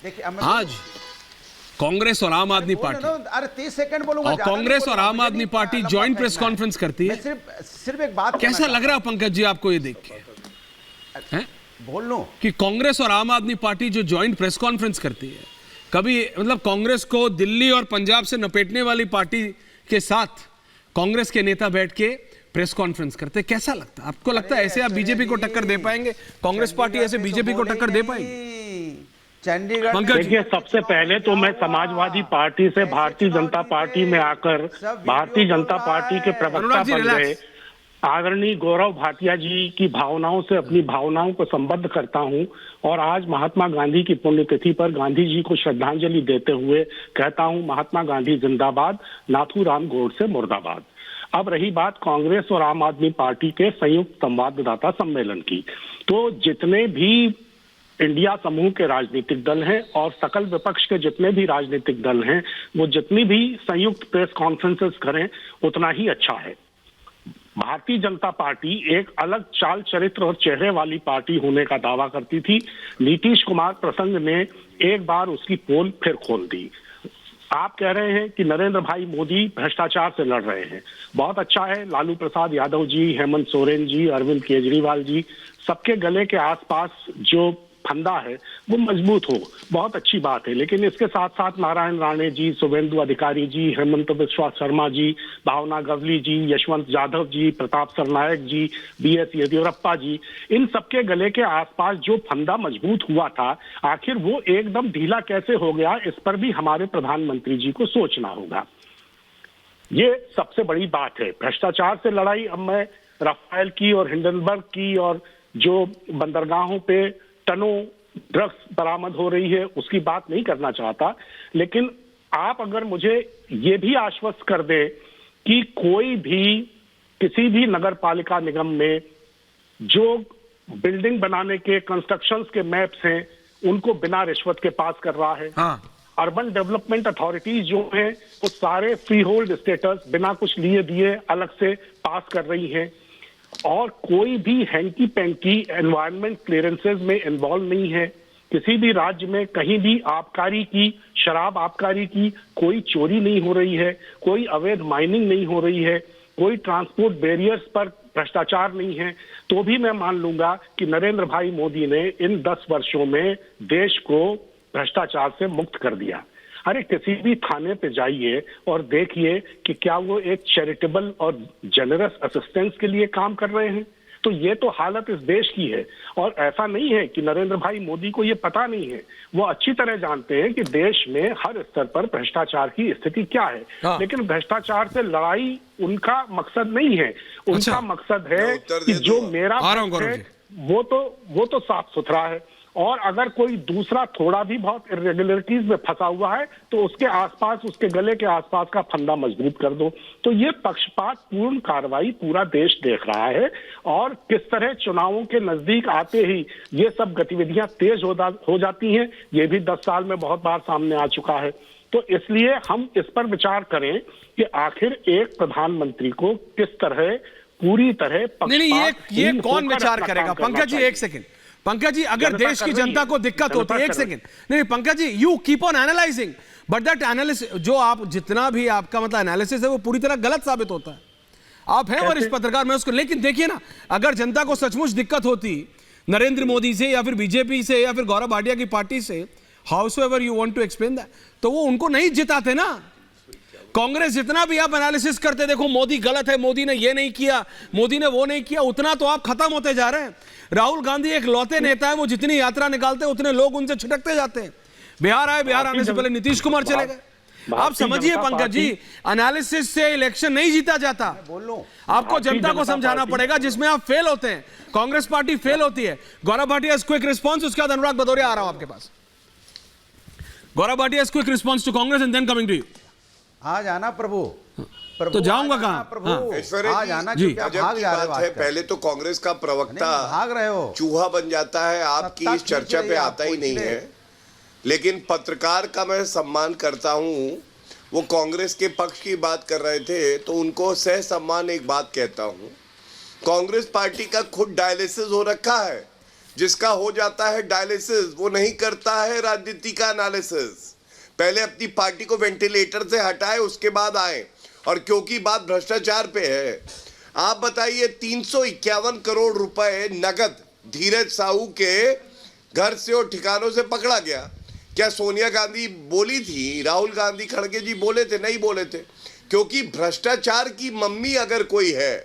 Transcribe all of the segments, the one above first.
आज कांग्रेस और आम आदमी पार्टी, अरे 30 सेकंड बोलूंगा, और कांग्रेस और आम आदमी पार्टी ज्वाइंट प्रेस कॉन्फ्रेंस करती है। सिर्फ एक बात कैसा लग रहा है पंकज जी आपको ये देख के बोल लूं कि कांग्रेस और आम आदमी पार्टी जो ज्वाइंट प्रेस कॉन्फ्रेंस करती है, कभी मतलब कांग्रेस को दिल्ली और पंजाब से नपेटने वाली पार्टी के साथ कांग्रेस के नेता बैठ के प्रेस कॉन्फ्रेंस करते, कैसा लगता है आपको? लगता है ऐसे आप बीजेपी को टक्कर दे पाएंगे? कांग्रेस पार्टी ऐसे बीजेपी को टक्कर दे पाएगी? चंडीगढ़ देखिए, सबसे पहले तो मैं समाजवादी पार्टी से भारतीय जनता पार्टी में आकर भारतीय जनता पार्टी के प्रवक्ता बन गए आदरणीय गौरव भाटिया जी की भावनाओं से अपनी भावनाओं को संबद्ध करता हूं, और आज महात्मा गांधी की पुण्यतिथि पर गांधी जी को श्रद्धांजलि देते हुए कहता हूं, महात्मा गांधी जिंदाबाद, नाथूराम गोडसे मुर्दाबाद। अब रही बात कांग्रेस और आम आदमी पार्टी के संयुक्त संवाददाता सम्मेलन की, तो जितने भी इंडिया समूह के राजनीतिक दल हैं और सकल विपक्ष के जितने भी राजनीतिक दल हैं, वो जितनी भी संयुक्त प्रेस कॉन्फ्रेंसेस करें उतना ही अच्छा है। भारतीय जनता पार्टी एक अलग चाल चरित्र और चेहरे वाली पार्टी होने का दावा करती थी। नीतीश कुमार प्रसंग ने एक बार उसकी पोल फिर खोल दी। आप कह रहे हैं कि नरेंद्र भाई मोदी भ्रष्टाचार से लड़ रहे हैं, बहुत अच्छा है। लालू प्रसाद यादव जी, हेमंत सोरेन जी, अरविंद केजरीवाल जी, सबके गले के आसपास जो फंदा है वो मजबूत हो, बहुत अच्छी बात है। लेकिन इसके साथ साथ नारायण राणे जी, शुभेंदु अधिकारी जी, हेमंत बिस्वा शर्मा जी, भावना गवली जी, यशवंत जाधव जी, प्रताप सरनायक जी, बीएस येदियुरप्पा जी, इन सबके गले के आसपास जो फंदा मजबूत हुआ था, आखिर वो एकदम ढीला कैसे हो गया, इस पर भी हमारे प्रधानमंत्री जी को सोचना होगा। ये सबसे बड़ी बात है। भ्रष्टाचार से लड़ाई, अब मैं राफेल की और हिंडनबर्ग की और जो बंदरगाहों पे टनों ड्रग्स बरामद हो रही है उसकी बात नहीं करना चाहता, लेकिन आप अगर मुझे ये भी आश्वस्त कर दे कि कोई भी किसी भी नगर पालिका निगम में जो बिल्डिंग बनाने के कंस्ट्रक्शंस के मैप्स हैं उनको बिना रिश्वत के पास कर रहा है। अर्बन डेवलपमेंट अथॉरिटीज जो हैं वो सारे फ्री होल्ड स्टेटस बिना कुछ लिए दिए अलग से पास कर रही हैं, और कोई भी हैंकी पैंकी एनवायरनमेंट क्लियरेंसेज में इन्वॉल्व नहीं है। किसी भी राज्य में कहीं भी आबकारी की, शराब आबकारी की कोई चोरी नहीं हो रही है, कोई अवैध माइनिंग नहीं हो रही है, कोई ट्रांसपोर्ट बैरियर्स पर भ्रष्टाचार नहीं है, तो भी मैं मान लूंगा कि नरेंद्र भाई मोदी ने इन 10 वर्षों में देश को भ्रष्टाचार से मुक्त कर दिया। अरे किसी भी थाने पे जाइए और देखिए कि क्या वो एक चैरिटेबल और जेनरस असिस्टेंस के लिए काम कर रहे हैं। तो ये तो हालत इस देश की है, और ऐसा नहीं है कि नरेंद्र भाई मोदी को ये पता नहीं है, वो अच्छी तरह जानते हैं कि देश में हर स्तर पर भ्रष्टाचार की स्थिति क्या है। लेकिन भ्रष्टाचार से लड़ाई उनका मकसद नहीं है। उनका मकसद है कि जो मेरा है वो तो साफ सुथरा है, और अगर कोई दूसरा थोड़ा भी बहुत इरेगुलरिटीज में फंसा हुआ है तो उसके आसपास, उसके गले के आसपास का फंदा मजबूत कर दो। तो ये पक्षपात पूर्ण कार्रवाई पूरा देश देख रहा है, और किस तरह चुनावों के नजदीक आते ही ये सब गतिविधियां तेज हो जाती हैं, ये भी 10 साल में बहुत बार सामने आ चुका है। तो इसलिए हम इस पर विचार करें कि आखिर एक प्रधानमंत्री को किस तरह पूरी तरह ये कौन विचार करेगा? पंकज जी एक सेकेंड, पंकज जी, अगर देश की जनता को दिक्कत होती है, एक सेकंड, नहीं Pankaj ji, you keep on analysing, but that analysis, जो आप जितना भी आपका मतलब एनालिसिस है वो पूरी तरह गलत साबित होता है। आप हैं वरिष्ठ पत्रकार, मैं उसको, लेकिन देखिए ना, अगर जनता को सचमुच दिक्कत होती नरेंद्र मोदी से या फिर बीजेपी से या फिर गौरव भाटिया की पार्टी से, however you want to explain that, तो वो उनको नहीं जिताते ना। कांग्रेस जितना भी आप एनालिसिस करते, देखो मोदी गलत है, मोदी ने ये नहीं किया, मोदी ने वो नहीं किया, उतना तो आप खत्म होते जा रहे हैं। राहुल गांधी एक लौते नेता है, वो जितनी यात्रा निकालते हैं उतने लोग उनसे छिटकते जाते हैं। बिहार आए, बिहार आने से पहले नीतीश कुमार चले गए। आप समझिए पंकज जी, एनालिसिस से इलेक्शन नहीं जीता जाता। आपको जनता को समझाना पड़ेगा, जिसमें आप फेल होते हैं। कांग्रेस पार्टी फेल होती है। गौरव भाटिया क्विक रिस्पॉन्स, उसके बाद अनुराग भदौरिया आ रहा हूं आपके पास। Gaurav Bhatia quick response to Congress and then coming to you. आ जाना प्रभु, तो जाऊंगा कहां? प्रभु आ जाना जी, भाग जा रहे हो। पहले तो कांग्रेस का प्रवक्ता भाग रहे हो, चूहा बन जाता है, आपकी इस चर्चा पे आता ही नहीं है। लेकिन पत्रकार का मैं सम्मान करता हूं, वो कांग्रेस के पक्ष की बात कर रहे थे तो उनको सह सम्मान एक बात कहता हूं, कांग्रेस पार्टी का खुद डायलिसिस हो रखा है। जिसका हो जाता है डायलिसिस वो नहीं करता है राजनीति का एनालिसिस। पहले अपनी पार्टी को वेंटिलेटर से हटाए, उसके बाद आए। और क्योंकि बात भ्रष्टाचार पे है, आप बताइए 351 करोड़ रुपए नगद धीरज साहू के घर से और ठिकानों से पकड़ा गया। क्या सोनिया गांधी बोली थी, राहुल गांधी खड़गे जी बोले थे? नहीं बोले थे, क्योंकि भ्रष्टाचार की मम्मी अगर कोई है,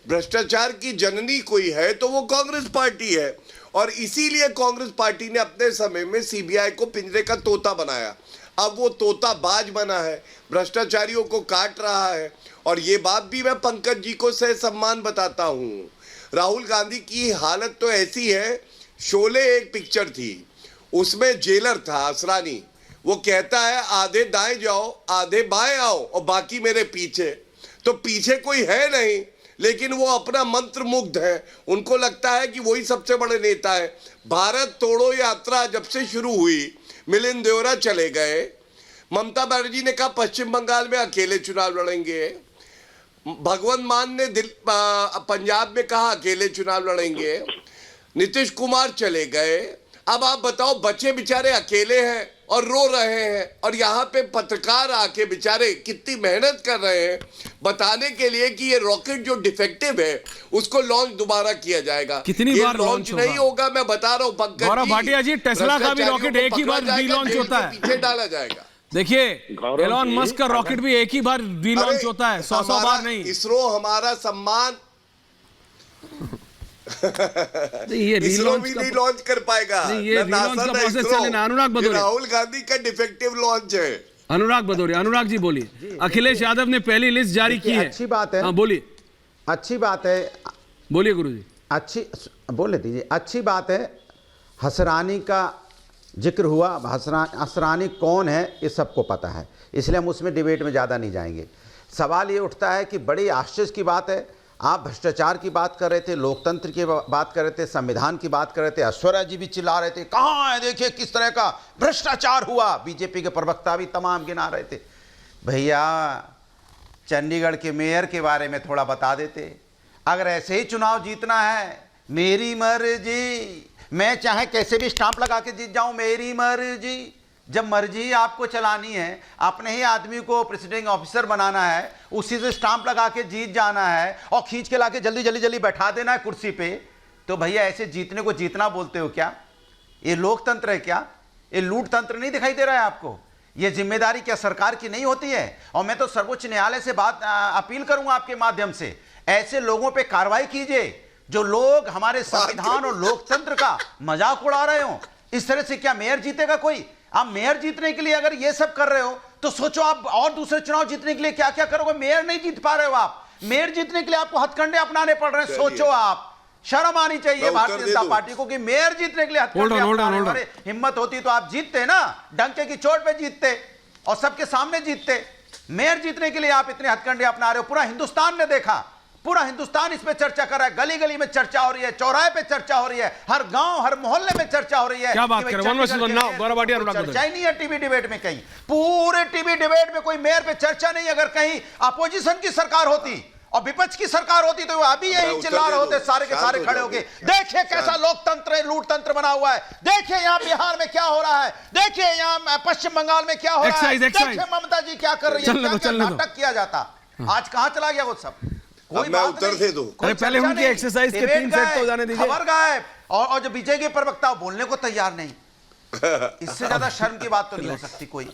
भ्रष्टाचार की जननी कोई है, तो वो कांग्रेस पार्टी है। और इसीलिए कांग्रेस पार्टी ने अपने समय में सीबीआई को पिंजरे का तोता बनाया। अब वो तोता बाज बना है, भ्रष्टाचारियों को काट रहा है। और ये बात भी मैं पंकज जी को सह सम्मान बताता हूँ। राहुल गांधी की हालत तो ऐसी है, शोले एक पिक्चर थी, उसमें जेलर था असरानी, वो कहता है आधे दाएं जाओ आधे बाएं आओ और बाकी मेरे पीछे। तो पीछे कोई है नहीं, लेकिन वो अपना मंत्र मुग्ध है। उनको लगता है कि वही सबसे बड़े नेता है। भारत तोड़ो यात्रा जब से शुरू हुई, मिलिंद देवरा चले गए, ममता बनर्जी ने कहा पश्चिम बंगाल में अकेले चुनाव लड़ेंगे, भगवंत मान ने पंजाब में कहा अकेले चुनाव लड़ेंगे, नीतीश कुमार चले गए। अब आप बताओ, बच्चे बेचारे अकेले हैं और रो रहे हैं, और यहाँ पे पत्रकार आके बेचारे कितनी मेहनत कर रहे हैं बताने के लिए कि ये रॉकेट जो डिफेक्टिव है उसको लॉन्च दोबारा किया जाएगा। कितनी बार लॉन्च नहीं होगा, मैं बता रहा हूँ पंकज गौरव भाटिया जी, टेस्ला का भी रॉकेट एक ही बार रीलॉन्च होता है, पीछे डाला जाएगा। देखिए एलोन मस्क का रॉकेट भी एक ही बार रीलॉन्च होता है, 100 बार नहीं। इसरो हमारा सम्मान ये इसरो भी नहीं लॉन्च कर पाएगा। ये रीलॉन्च का प्रोसेस चले ना। अनुराग भदौरिया, राहुल गांधी का डिफेक्टिव लॉन्च है। अनुराग भदौरिया, अनुराग जी बोलिए। अखिलेश यादव ने पहली लिस्ट जारी की है। अच्छी बात है। हाँ बोलिए। अच्छी बात है, बोलिए गुरुजी। अच्छी बोले दीजिए। अच्छी बात है, हसरानी का जिक्र हुआ। हसरानी कौन है ये सबको पता है, इसलिए हम उसमें डिबेट में ज़्यादा नहीं जाएंगे। सवाल ये उठता है कि बड़ी आश्चर्य की बात है, आप भ्रष्टाचार की बात कर रहे थे, लोकतंत्र की बात कर रहे थे, संविधान की बात कर रहे थे, ऐश्वर्या जी भी चिल्ला रहे थे कहाँ है देखिए किस तरह का भ्रष्टाचार हुआ, बीजेपी के प्रवक्ता भी तमाम गिना रहे थे। भैया चंडीगढ़ के मेयर के बारे में थोड़ा बता देते। अगर ऐसे ही चुनाव जीतना है, मेरी मर्जी, मैं चाहे कैसे भी स्टांप लगा के जीत जाऊं, मेरी मर्जी। जब मर्जी आपको चलानी है, अपने ही आदमी को प्रेसिडेंट ऑफिसर बनाना है, उसी से स्टांप लगा के जीत जाना है और खींच के लाके जल्दी बैठा देना है कुर्सी पे, तो भैया ऐसे जीतने को जीतना बोलते हो क्या? ये लोकतंत्र है क्या? ये लूट तंत्र नहीं दिखाई दे रहा है आपको? ये जिम्मेदारी क्या सरकार की नहीं होती है? और मैं तो सर्वोच्च न्यायालय से अपील करूंगा आपके माध्यम से, ऐसे लोगों पर कार्रवाई कीजिए जो लोग हमारे संविधान और लोकतंत्र का मजाक उड़ा रहे हो। इस तरह से क्या मेयर जीतेगा कोई? आप मेयर जीतने के लिए अगर ये सब कर रहे हो तो सोचो आप और दूसरे चुनाव जीतने के लिए क्या क्या करोगे। मेयर नहीं जीत पा रहे हो आप, मेयर जीतने के लिए आपको हथकंडे अपनाने पड़ रहे हैं। सोचो आप, शर्म आनी चाहिए भारतीय जनता पार्टी को कि मेयर जीतने के लिए हथकंडे अपना रहे हैं। हिम्मत होती तो आप जीतते ना, डंके की चोट पे जीतते और सबके सामने जीतते। मेयर जीतने के लिए आप इतने हथकंडे अपना रहे हो। पूरा हिंदुस्तान ने देखा, पूरा हिंदुस्तान इस पे चर्चा कर रहा है, गली गली में चर्चा हो रही है, चौराहे पे चर्चा हो रही है, हर गांव हर मोहल्ले में चर्चा हो रही है। क्या बात कर रहे हैं? गौरव भाटिया, चर्चा ही नहीं है टीवी डिबेट में कहीं, पूरे टीवी डिबेट में कोई मेयर पे चर्चा नहीं। अगर कहीं अपोजिशन की सरकार होती और विपक्ष की सरकार होती तो अभी यही चिल्ला रहे होते सारे के सारे खड़े होके, देखिए कैसा लोकतंत्र लूट तंत्र बना हुआ है, देखिए यहाँ बिहार में क्या हो रहा है, देखिए यहाँ पश्चिम बंगाल में क्या हो रहा है, देखिए ममता जी क्या कर रही है, क्या नाटक किया जाता। आज कहाँ चला गया वो सब? कोई मैं उत्तर दे दूं। पहले उनकी एक्सरसाइज के 3 सेट तो जाने दीजिए। खबर गायब, और जो बीजेपी प्रवक्ता बोलने को तैयार नहीं। इससे ज्यादा शर्म की बात तो नहीं हो सकती कोई।